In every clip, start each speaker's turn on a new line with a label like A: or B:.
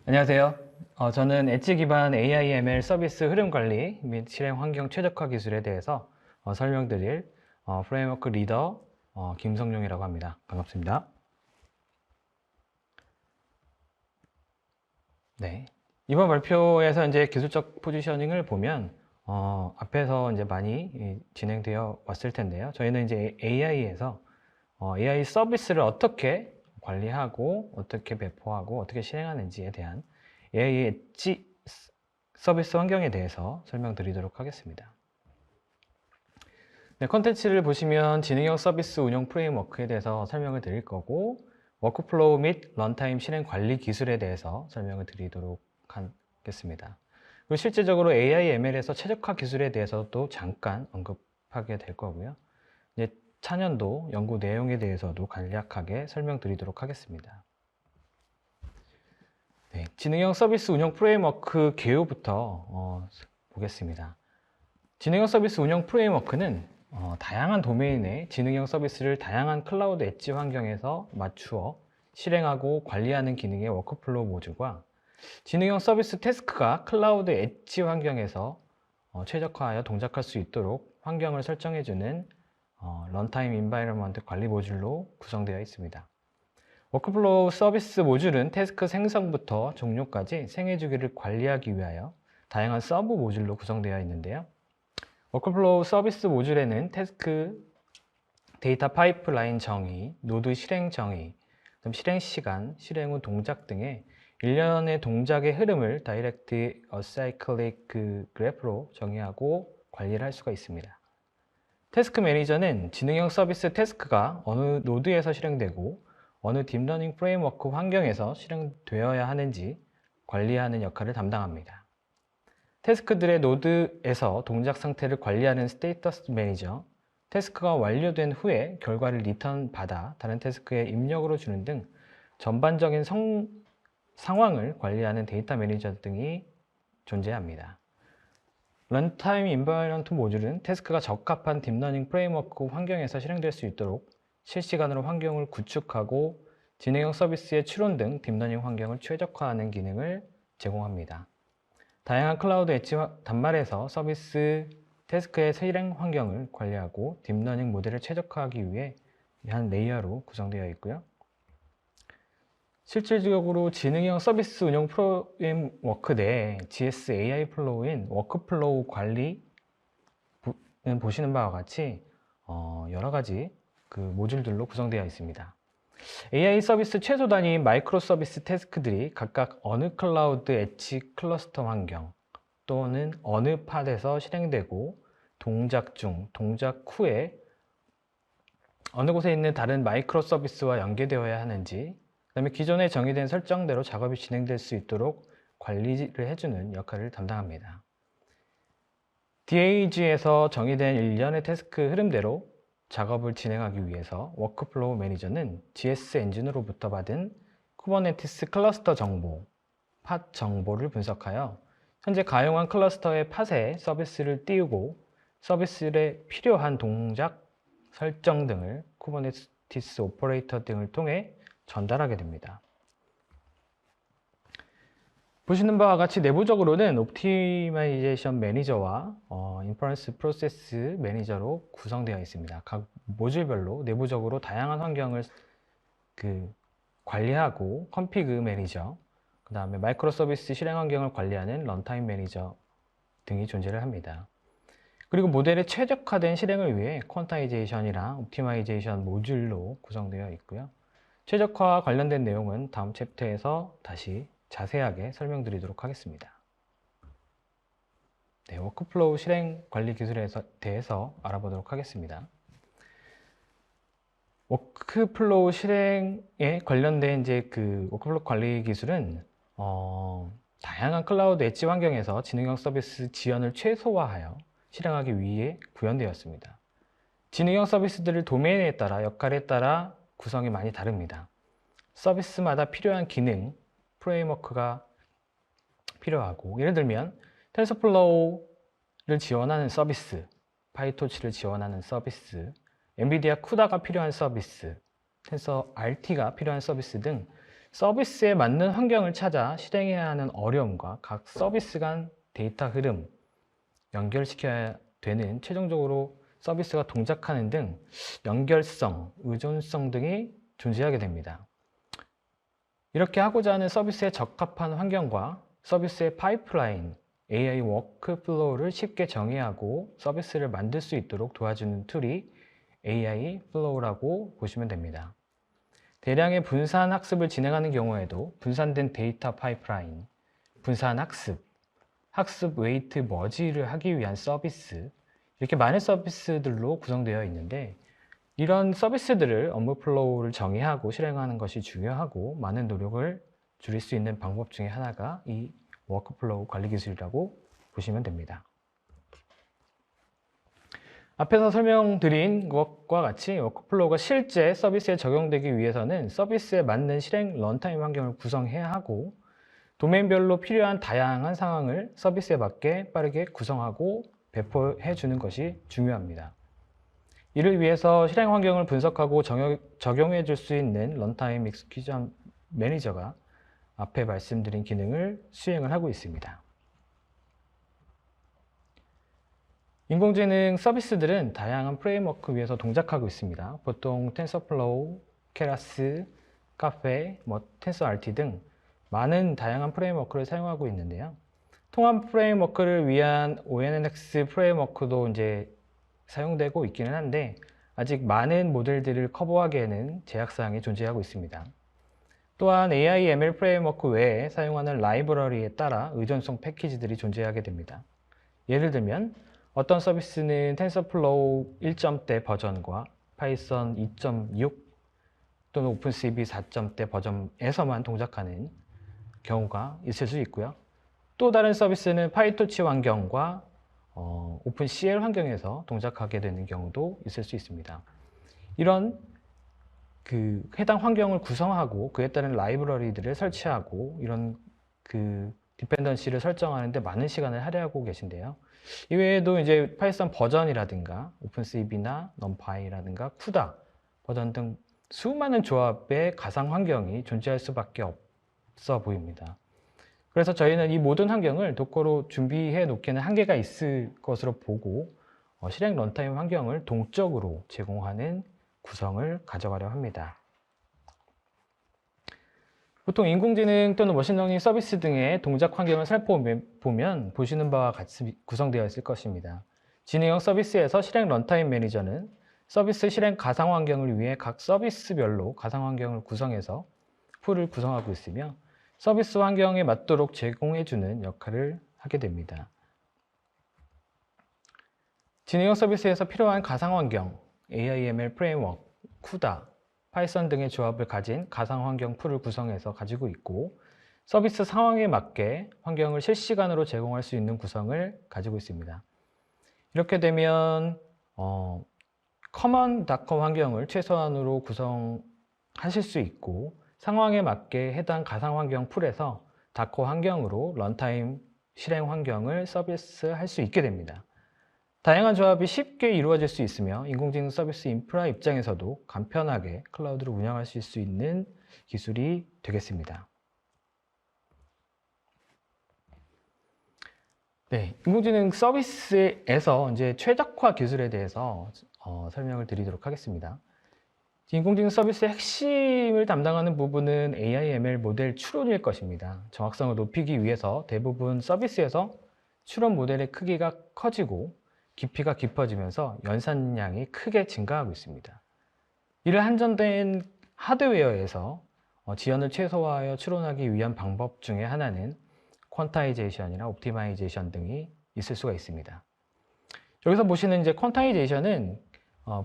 A: 안녕하세요. 저는 엣지 기반 AI ML 서비스 흐름 관리 및 실행 환경 최적화 기술에 대해서 설명드릴 프레임워크 리더 김성용이라고 합니다. 반갑습니다. 네. 이번 발표에서 이제 기술적 포지셔닝을 보면 앞에서 이제 많이 진행되어 왔을 텐데요. 저희는 이제 AI에서 AI 서비스를 어떻게 관리하고 어떻게 배포하고 어떻게 실행하는지에 대한 AI 엣지 서비스 환경에 대해서 설명드리도록 하겠습니다. 네, 컨텐츠를 보시면 지능형 서비스 운영 프레임워크에 대해서 설명을 드릴 거고, 워크플로우 및 런타임 실행 관리 기술에 대해서 설명을 드리도록 하겠습니다. 그리고 실제적으로 AI ML에서 최적화 기술에 대해서도 잠깐 언급하게 될 거고요. 이제 차년도 연구 내용에 대해서도 간략하게 설명드리도록 하겠습니다. 네, 지능형 서비스 운영 프레임워크 개요부터 보겠습니다. 지능형 서비스 운영 프레임워크는 다양한 도메인의 지능형 서비스를 다양한 클라우드 엣지 환경에서 맞추어 실행하고 관리하는 기능의 워크플로우 모듈과 지능형 서비스 태스크가 클라우드 엣지 환경에서 최적화하여 동작할 수 있도록 환경을 설정해주는 런타임 인바이러먼트 관리 모듈로 구성되어 있습니다. 워크플로우 서비스 모듈은 태스크 생성부터 종료까지 생애 주기를 관리하기 위하여 다양한 서브 모듈로 구성되어 있는데요. 워크플로우 서비스 모듈에는 태스크, 데이터 파이프라인 정의, 노드 실행 정의, 실행 시간, 실행 후 동작 등의 일련의 동작의 흐름을 다이렉트 어사이클릭 그래프로 정의하고 관리를 할 수가 있습니다. 태스크 매니저는 지능형 서비스 태스크가 어느 노드에서 실행되고 어느 딥러닝 프레임워크 환경에서 실행되어야 하는지 관리하는 역할을 담당합니다. 태스크들의 노드에서 동작 상태를 관리하는 스테이터스 매니저, 태스크가 완료된 후에 결과를 리턴 받아 다른 태스크에 입력으로 주는 등 전반적인 상황을 관리하는 데이터 매니저 등이 존재합니다. 런타임 인바이런트 모듈은 태스크가 적합한 딥러닝 프레임워크 환경에서 실행될 수 있도록 실시간으로 환경을 구축하고 지능형 서비스의 추론 등 딥러닝 환경을 최적화하는 기능을 제공합니다. 다양한 클라우드 엣지 단말에서 서비스 태스크의 실행 환경을 관리하고 딥러닝 모델을 최적화하기 위해 한 레이어로 구성되어 있고요. 실질적으로 지능형 서비스 운영 프레임워크 내에 GS AI 플로우인 워크플로우 관리는 보시는 바와 같이 여러 가지 그 모듈들로 구성되어 있습니다. AI 서비스 최소 단위인 마이크로 서비스 태스크들이 각각 어느 클라우드 엣지 클러스터 환경 또는 어느 팟에서 실행되고 동작 중, 동작 후에 어느 곳에 있는 다른 마이크로 서비스와 연계되어야 하는지, 그 다음에 기존에 정의된 설정대로 작업이 진행될 수 있도록 관리를 해주는 역할을 담당합니다. DAG에서 정의된 일련의 태스크 흐름대로 작업을 진행하기 위해서 워크플로우 매니저는 GS 엔진으로부터 받은 쿠버네티스 클러스터 정보, 팟 정보를 분석하여 현재 가용한 클러스터의 팟에 서비스를 띄우고 서비스에 필요한 동작, 설정 등을 쿠버네티스 오퍼레이터 등을 통해 전달하게 됩니다. 보시는 바와 같이 내부적으로는 옵티마이제이션 매니저와 인퍼런스 프로세스 매니저로 구성되어 있습니다. 각 모듈별로 내부적으로 다양한 환경을 관리하고 컨피그 매니저, 그 다음에 마이크로 서비스 실행 환경을 관리하는 런타임 매니저 등이 존재를 합니다. 그리고 모델의 최적화된 실행을 위해 퀀타이제이션이랑 옵티마이제이션 모듈로 구성되어 있고요. 최적화와 관련된 내용은 다음 챕터에서 다시 자세하게 설명드리도록 하겠습니다. 네, 워크플로우 실행 관리 기술에 대해서 알아보도록 하겠습니다. 워크플로우 실행에 관련된 워크플로우 관리 기술은 다양한 클라우드 엣지 환경에서 지능형 서비스 지연을 최소화하여 실행하기 위해 구현되었습니다. 지능형 서비스들을 도메인에 따라 역할에 따라 구성이 많이 다릅니다. 서비스마다 필요한 기능, 프레임워크가 필요하고, 예를 들면 텐서플로우를 지원하는 서비스, 파이토치를 지원하는 서비스, 엔비디아 쿠다가 필요한 서비스, 텐서 RT가 필요한 서비스 등 서비스에 맞는 환경을 찾아 실행해야 하는 어려움과 각 서비스 간 데이터 흐름, 연결시켜야 되는 최종적으로 서비스가 동작하는 등 연결성, 의존성 등이 존재하게 됩니다. 이렇게 하고자 하는 서비스에 적합한 환경과 서비스의 파이프라인, AI 워크플로우를 쉽게 정의하고 서비스를 만들 수 있도록 도와주는 툴이 AI 플로우라고 보시면 됩니다. 대량의 분산 학습을 진행하는 경우에도 분산된 데이터 파이프라인, 분산 학습, 학습 웨이트 머지를 하기 위한 서비스, 이렇게 많은 서비스들로 구성되어 있는데 이런 서비스들을 업무 플로우를 정의하고 실행하는 것이 중요하고 많은 노력을 줄일 수 있는 방법 중에 하나가 이 워크플로우 관리 기술이라고 보시면 됩니다. 앞에서 설명드린 것과 같이 워크플로우가 실제 서비스에 적용되기 위해서는 서비스에 맞는 실행 런타임 환경을 구성해야 하고 도메인별로 필요한 다양한 상황을 서비스에 맞게 빠르게 구성하고 배포해 주는 것이 중요합니다. 이를 위해서 실행 환경을 분석하고 적용해 줄 수 있는 런타임 익스큐션 매니저가 앞에 말씀드린 기능을 수행을 하고 있습니다. 인공지능 서비스들은 다양한 프레임워크 위에서 동작하고 있습니다. 보통 텐서플로우, 케라스, 카페, 텐서RT 등 많은 다양한 프레임워크를 사용하고 있는데요. 통합 프레임워크를 위한 ONNX 프레임워크도 이제 사용되고 있기는 한데 아직 많은 모델들을 커버하기에는 제약사항이 존재하고 있습니다. 또한 AI ML 프레임워크 외에 사용하는 라이브러리에 따라 의존성 패키지들이 존재하게 됩니다. 예를 들면 어떤 서비스는 텐서플로우 1점대 버전과 파이썬 2.6 또는 오픈CV 4점대 버전에서만 동작하는 경우가 있을 수 있고요. 또 다른 서비스는 파이토치 환경과 오픈CL 환경에서 동작하게 되는 경우도 있을 수 있습니다. 이런 해당 환경을 구성하고 그에 따른 라이브러리들을 설치하고 이런 디펜던시를 설정하는 데 많은 시간을 할애하고 계신데요. 이외에도 이제 파이썬 버전이라든가 오픈CV나 넘파이라든가 쿠다 버전 등 수많은 조합의 가상 환경이 존재할 수밖에 없어 보입니다. 그래서 저희는 이 모든 환경을 도커로 준비해 놓기에는 한계가 있을 것으로 보고 실행 런타임 환경을 동적으로 제공하는 구성을 가져가려 합니다. 보통 인공지능 또는 머신러닝 서비스 등의 동작 환경을 살펴보면 보시는 바와 같이 구성되어 있을 것입니다. 진행형 서비스에서 실행 런타임 매니저는 서비스 실행 가상 환경을 위해 각 서비스별로 가상 환경을 구성해서 풀을 구성하고 있으며 서비스 환경에 맞도록 제공해주는 역할을 하게 됩니다. 진행형 서비스에서 필요한 가상 환경, AIML 프레임워크, 쿠다, 파이썬 등의 조합을 가진 가상 환경 풀을 구성해서 가지고 있고 서비스 상황에 맞게 환경을 실시간으로 제공할 수 있는 구성을 가지고 있습니다. 이렇게 되면 커먼 다커 환경을 최소한으로 구성하실 수 있고 상황에 맞게 해당 가상 환경 풀에서 다커 환경으로 런타임 실행 환경을 서비스할 수 있게 됩니다. 다양한 조합이 쉽게 이루어질 수 있으며 인공지능 서비스 인프라 입장에서도 간편하게 클라우드를 운영하실 수 있는 기술이 되겠습니다. 네, 인공지능 서비스에서 이제 최적화 기술에 대해서 설명을 드리도록 하겠습니다. 인공지능 서비스의 핵심을 담당하는 부분은 AI ML 모델 추론일 것입니다. 정확성을 높이기 위해서 대부분 서비스에서 추론 모델의 크기가 커지고 깊이가 깊어지면서 연산량이 크게 증가하고 있습니다. 이를 한정된 하드웨어에서 지연을 최소화하여 추론하기 위한 방법 중에 하나는 퀀타이제이션이나 옵티마이제이션 등이 있을 수가 있습니다. 여기서 보시는 이제 퀀타이제이션은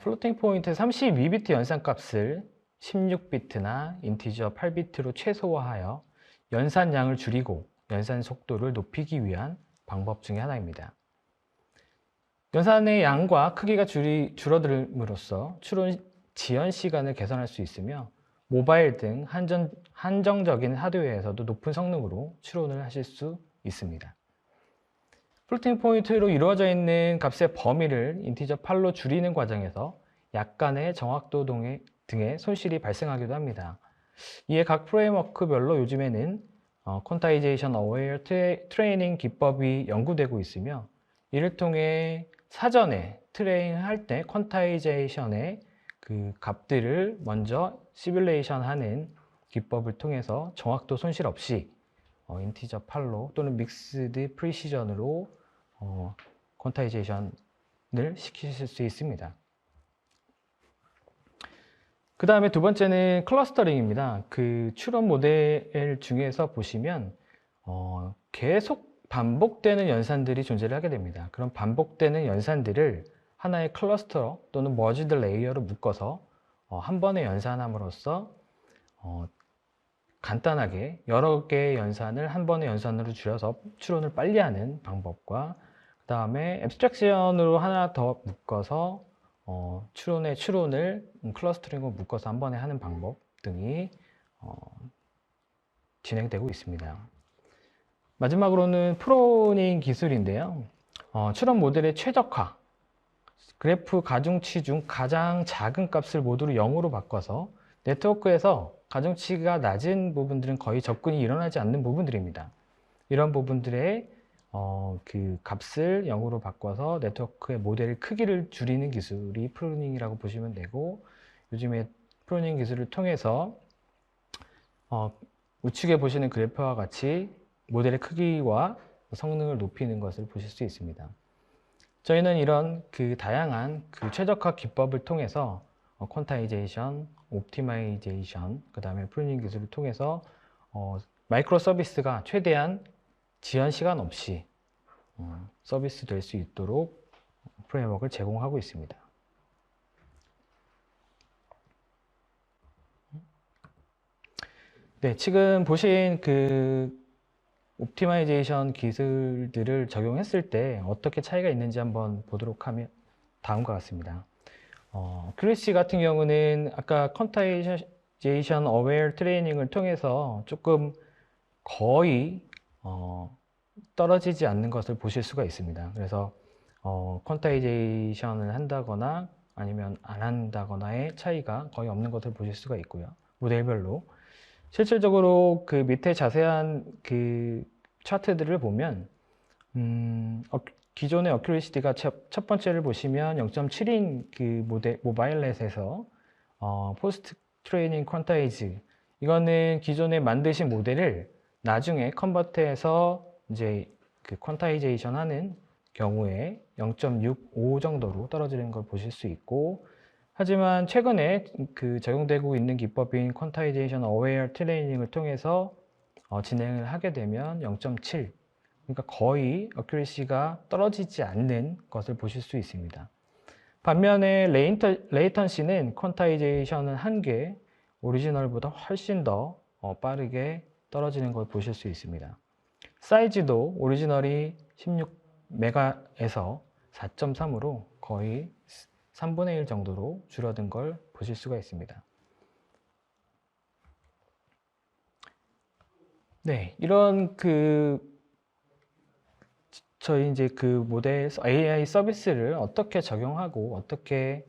A: 플로팅 포인트 32비트 연산값을 16비트나 인티저 8비트로 최소화하여 연산량을 줄이고 연산 속도를 높이기 위한 방법 중에 하나입니다. 연산의 양과 크기가 줄어들므로써 추론 지연 시간을 개선할 수 있으며 모바일 등 한정적인 하드웨어에서도 높은 성능으로 추론을 하실 수 있습니다. 플로팅 포인트로 이루어져 있는 값의 범위를 인티저 8로 줄이는 과정에서 약간의 정확도 등의 손실이 발생하기도 합니다. 이에 각 프레임워크별로 요즘에는 퀀타이제이션 어웨어 트레이닝 기법이 연구되고 있으며 이를 통해 사전에 트레이닝할 때 퀀타이제이션의 그 값들을 먼저 시뮬레이션 하는 기법을 통해서 정확도 손실 없이 인티저 8로 또는 믹스드 프리시전으로 퀀타이제이션을 시키실 수 있습니다. 그 다음에 두 번째는 클러스터링입니다. 그 추론 모델 중에서 보시면 계속 반복되는 연산들이 존재를 하게 됩니다. 그런 반복되는 연산들을 하나의 클러스터 또는 머지드 레이어로 묶어서 한 번에 연산함으로써 간단하게 여러 개의 연산을 한 번의 연산으로 줄여서 추론을 빨리 하는 방법과 그 다음에 앱스트랙션으로 하나 더 묶어서 추론을 클러스터링으로 묶어서 한 번에 하는 방법 등이 진행되고 있습니다. 마지막으로는 프로닝 기술인데요. 추론 모델의 최적화, 그래프 가중치 중 가장 작은 값을 모두 0으로 바꿔서 네트워크에서 가중치가 낮은 부분들은 거의 접근이 일어나지 않는 부분들입니다. 이런 부분들의 그 값을 0으로 바꿔서 네트워크의 모델의 크기를 줄이는 기술이 프로닝이라고 보시면 되고, 요즘에 프로닝 기술을 통해서 우측에 보시는 그래프와 같이 모델의 크기와 성능을 높이는 것을 보실 수 있습니다. 저희는 이런 그 다양한 그 최적화 기법을 통해서 퀀타이제이션, 옵티마이제이션, 그 다음에 프로닝 기술을 통해서 마이크로 서비스가 최대한 지연 시간 없이 서비스 될 수 있도록 프레임워크를 제공하고 있습니다. 네, 지금 보신 그 옵티마이제이션 기술들을 적용했을 때 어떻게 차이가 있는지 한번 보도록 하면 다음과 같습니다. 큐리시 같은 경우는 아까 퀀타이제이션 어웨어 트레이닝을 통해서 조금 거의 떨어지지 않는 것을 보실 수가 있습니다. 그래서 퀀타이제이션을 한다거나 아니면 안 한다거나의 차이가 거의 없는 것을 보실 수가 있고요. 모델별로. 실질적으로 그 밑에 자세한 그 차트들을 보면 기존의 어큐리시티가 첫 번째를 보시면 0.7인 그 모바일넷에서 포스트 트레이닝 퀀타이즈, 이거는 기존에 만드신 모델을 나중에 컨버트해서 이제 그 퀀타이제이션 하는 경우에 0.65 정도로 떨어지는 걸 보실 수 있고, 하지만 최근에 그 적용되고 있는 기법인 퀀타이제이션 어웨어 트레이닝을 통해서 진행을 하게 되면 0.7, 그러니까 거의 어큐리시가 떨어지지 않는 것을 보실 수 있습니다. 반면에 레이턴시는 퀀타이제이션은 한계, 오리지널보다 훨씬 더 빠르게 떨어지는 걸 보실 수 있습니다. 사이즈도 오리지널이 16메가에서 4.3으로 거의 3분의 1 정도로 줄어든 걸 보실 수가 있습니다. 네, 이런 저희 이제 그 모델 AI 서비스를 어떻게 적용하고 어떻게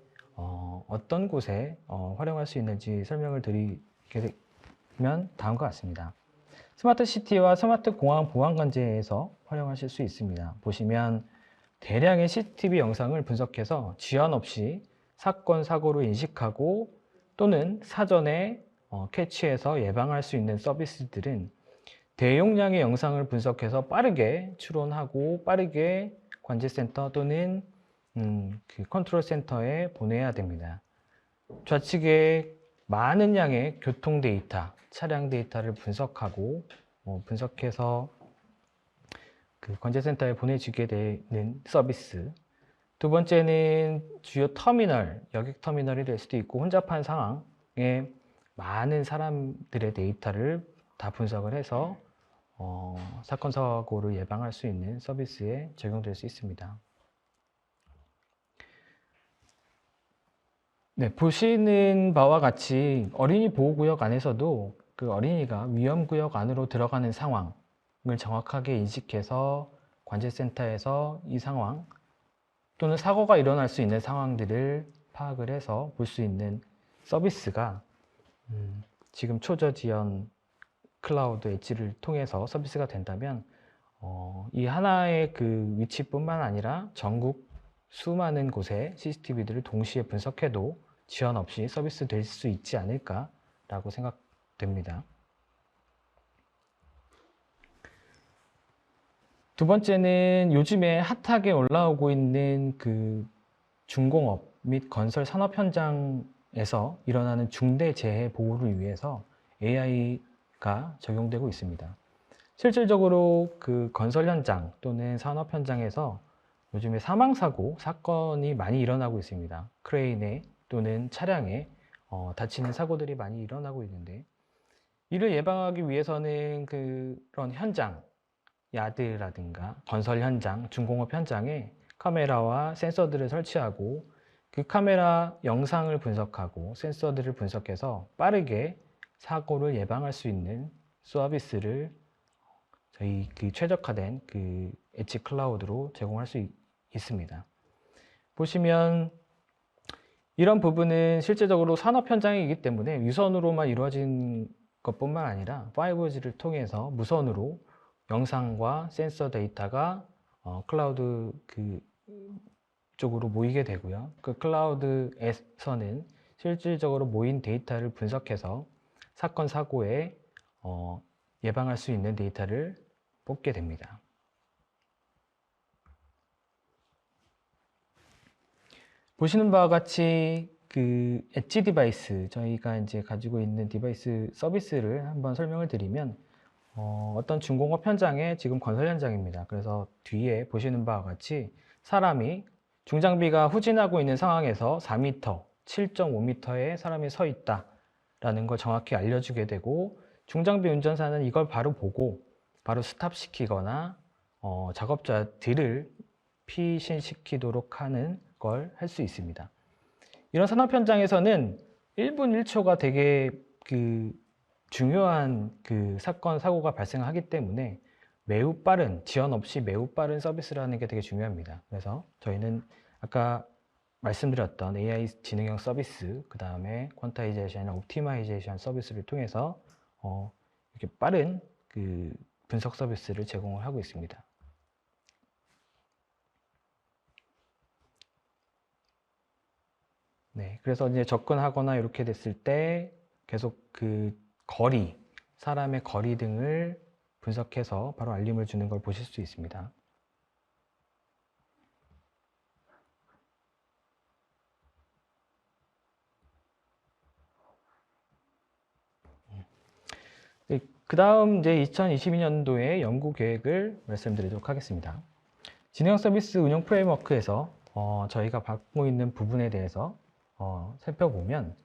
A: 어떤 곳에 활용할 수 있는지 설명을 드리게 되면 다음과 같습니다. 스마트 시티와 스마트 공항 보안 관제에서 활용하실 수 있습니다. 보시면 대량의 CCTV 영상을 분석해서 지연 없이 사건, 사고를 인식하고 또는 사전에 캐치해서 예방할 수 있는 서비스들은 대용량의 영상을 분석해서 빠르게 추론하고 빠르게 관제센터 또는 그 컨트롤 센터에 보내야 됩니다. 좌측에 많은 양의 교통 데이터, 차량 데이터를 분석해서 그 관제센터에 보내주게 되는 서비스. 두 번째는 주요 터미널, 여객 터미널이 될 수도 있고 혼잡한 상황에 많은 사람들의 데이터를 다 분석을 해서 사건, 사고를 예방할 수 있는 서비스에 적용될 수 있습니다. 네, 보시는 바와 같이 어린이 보호구역 안에서도 그 어린이가 위험구역 안으로 들어가는 상황을 정확하게 인식해서 관제센터에서 이 상황 또는 사고가 일어날 수 있는 상황들을 파악을 해서 볼 수 있는 서비스가 지금 초저지연 클라우드 엣지를 통해서 서비스가 된다면 이 하나의 그 위치뿐만 아니라 전국 수많은 곳의 CCTV들을 동시에 분석해도 지연 없이 서비스 될 수 있지 않을까라고 생각됩니다. 두 번째는 요즘에 핫하게 올라오고 있는 그 중공업 및 건설 산업 현장에서 일어나는 중대 재해 보호를 위해서 AI가 적용되고 있습니다. 실질적으로 그 건설 현장 또는 산업 현장에서 요즘에 사망사고 사건이 많이 일어나고 있습니다. 크레인에 또는 차량에 다치는 사고들이 많이 일어나고 있는데, 이를 예방하기 위해서는 그런 현장, 야드라든가 건설 현장, 중공업 현장에 카메라와 센서들을 설치하고 그 카메라 영상을 분석하고 센서들을 분석해서 빠르게 사고를 예방할 수 있는 서비스를 저희 그 최적화된 그 엣지 클라우드로 제공할 수 있습니다. 보시면 이런 부분은 실제적으로 산업 현장이기 때문에 유선으로만 이루어진 것뿐만 아니라 5G를 통해서 무선으로 영상과 센서 데이터가 클라우드 그 쪽으로 모이게 되고요. 그 클라우드에서는 실질적으로 모인 데이터를 분석해서 사건 사고에 예방할 수 있는 데이터를 뽑게 됩니다. 보시는 바와 같이 그 엣지 디바이스, 저희가 이제 가지고 있는 디바이스 서비스를 한번 설명을 드리면 어떤 중공업 현장에 지금 건설 현장입니다. 그래서 뒤에 보시는 바와 같이 사람이 중장비가 후진하고 있는 상황에서 4m, 7.5m에 사람이 서 있다라는 걸 정확히 알려주게 되고, 중장비 운전사는 이걸 바로 보고 바로 스탑시키거나 작업자들을 피신시키도록 하는 걸 할 수 있습니다. 이런 산업 현장에서는 1분 1초가 되게 그 중요한 그 사건, 사고가 발생하기 때문에 매우 빠른, 지연 없이 매우 빠른 서비스라는 게 되게 중요합니다. 그래서 저희는 아까 말씀드렸던 AI 지능형 서비스, 그 다음에 퀀타이제이션, 옵티마이제이션 서비스를 통해서 이렇게 빠른 그 분석 서비스를 제공을 하고 있습니다. 네, 그래서 이제 접근하거나 이렇게 됐을 때 계속 그 거리, 사람의 거리 등을 분석해서 바로 알림을 주는 걸 보실 수 있습니다. 그 다음 이제 2022년도의 연구 계획을 말씀드리도록 하겠습니다. 지능형 서비스 운영 프레임워크에서 저희가 받고 있는 부분에 대해서 살펴보면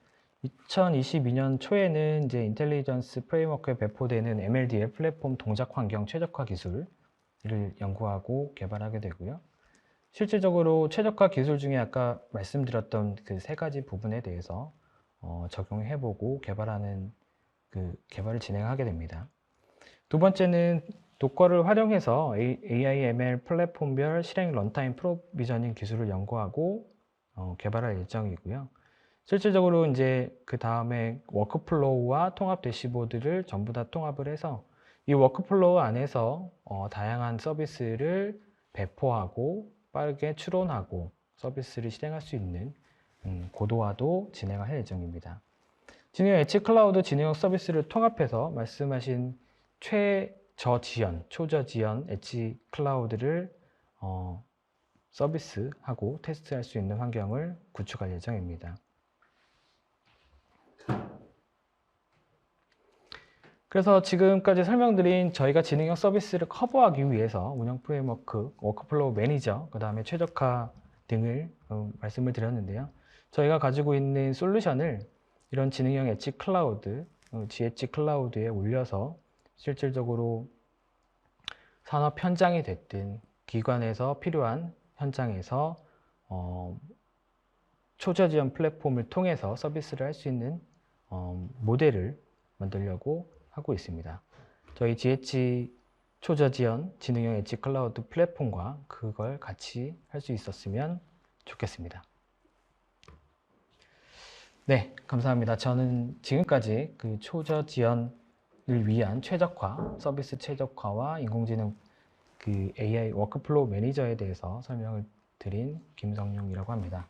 A: 2022년 초에는 이제 인텔리전스 프레임워크에 배포되는 MLDL 플랫폼 동작 환경 최적화 기술을 연구하고 개발하게 되고요. 실질적으로 최적화 기술 중에 아까 말씀드렸던 그 세 가지 부분에 대해서 적용해보고 개발하는 그 개발을 진행하게 됩니다. 두 번째는 도커를 활용해서 AI, ML 플랫폼별 실행 런타임 프로비저닝 기술을 연구하고 개발할 예정이고요. 실질적으로 이제 그 다음에 워크플로우와 통합 대시보드를 전부 다 통합을 해서 이 워크플로우 안에서 다양한 서비스를 배포하고 빠르게 추론하고 서비스를 실행할 수 있는 고도화도 진행을 할 예정입니다. 지능형 엣지 클라우드 지능형 서비스를 통합해서 말씀하신 최저지연, 초저지연 엣지 클라우드를 서비스하고 테스트할 수 있는 환경을 구축할 예정입니다. 그래서 지금까지 설명드린 저희가 지능형 서비스를 커버하기 위해서 운영 프레임워크, 워크플로우 매니저, 그 다음에 최적화 등을 말씀을 드렸는데요. 저희가 가지고 있는 솔루션을 이런 지능형 엣지 클라우드, GH 클라우드에 올려서 실질적으로 산업 현장이 됐든 기관에서 필요한 현장에서 초저지연 플랫폼을 통해서 서비스를 할 수 있는 모델을 만들려고 하고 있습니다. 저희 GH 초저지연 지능형 엣지 클라우드 플랫폼과 그걸 같이 할 수 있었으면 좋겠습니다. 네, 감사합니다. 저는 지금까지 그 초저 지원을 위한 서비스 최적화와 인공지능 그 AI 워크플로우 매니저에 대해서 설명을 드린 김성용이라고 합니다.